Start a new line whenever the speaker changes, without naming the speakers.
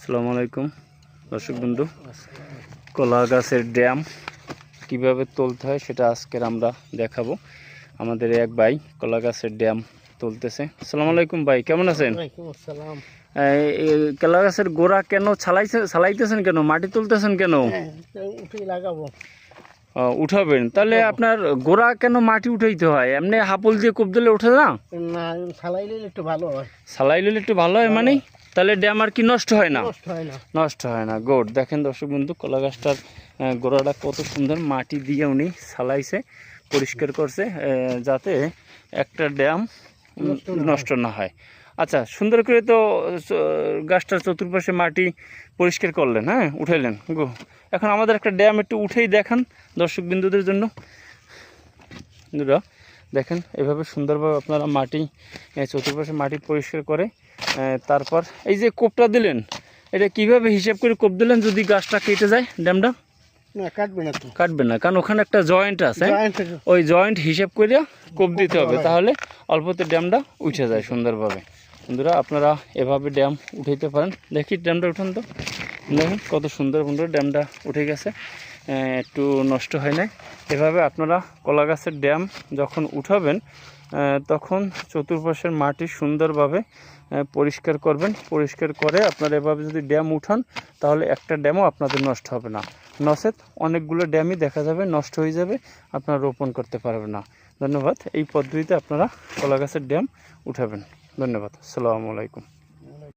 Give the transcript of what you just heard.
আসসালামু আলাইকুম দর্শক বন্ধু, কলা গাছের ড্যাম কিভাবে তুলতে হয় সেটা আজকের আমরা দেখাবো। আমাদের এক ভাই কলা গাছের ড্যাম তুলতেছে। আসসালামু আলাইকুম ভাই, কেমন আছেন? কলা গাছের গোড়া কেন ছালাইতেছেন কেন, মাটি তুলতেছেন কেন? উঠাবেন, তাহলে আপনার গোড়া কেন মাটি উঠাইতে হয়? এমনি হাপল দিয়ে কোপ দিলে ওঠে না?
ছালাইলে একটু ভালো হয়।
ছালাইলে একটু ভালো হয় মানে? তাহলে ড্যাম আর কি নষ্ট হয় না? নষ্ট হয় না। গোড দেখেন দর্শক বন্ধু, কলা গাছটার গোড়াটা কত সুন্দর, মাটি দিয়ে উনি ছালাইছে, পরিষ্কার করছে, যাতে একটা ড্যাম নষ্ট না হয়। আচ্ছা, সুন্দর করে তো গাছটার চতুর্পাশে মাটি পরিষ্কার করলেন, হ্যাঁ, উঠাইলেন। এখন আমাদের একটা ড্যাম একটু উঠেই দেখান দর্শক বিন্দুদের জন্য। দেখেন এভাবে সুন্দরভাবে আপনারা মাটি চতুর্পাশে মাটি পরিষ্কার করে তারপর এই যে কোপটা দিলেন, এটা কিভাবে হিসাব করে কোপ দিলেন যদি গাছটা কেটে যায়? ড্যামটা কাটবে না, কারণ ওখানে একটা জয়েন্ট আছে, ওই জয়েন্ট হিসাব করে কোপ দিতে হবে, তাহলে অল্পতে ড্যামটা উঠে যায় সুন্দরভাবে। বন্ধুরা আপনারা এভাবে ড্যাম উঠাইতে পারেন। দেখি ড্যামটা উঠান তো, দেখেন কত সুন্দর বন্ধুরা ড্যামটা উঠে গেছে, একটু নষ্ট হয় না। এভাবে আপনারা কলা গাছের ড্যাম যখন উঠাবেন তখন চতুর্পাশের মাটি সুন্দরভাবে পরিষ্কার করবেন। পরিষ্কার করে আপনারা এভাবে যদি ড্যাম উঠান তাহলে একটা ড্যামও আপনাদের নষ্ট হবে না, নচেত অনেকগুলো ড্যামই দেখা যাবে নষ্ট হয়ে যাবে, আপনারা রোপণ করতে পারবেন না। ধন্যবাদ। এই পদ্ধতিতে আপনারা কলা গাছের ড্যাম উঠাবেন। ধন্যবাদ। আসসালামু আলাইকুম।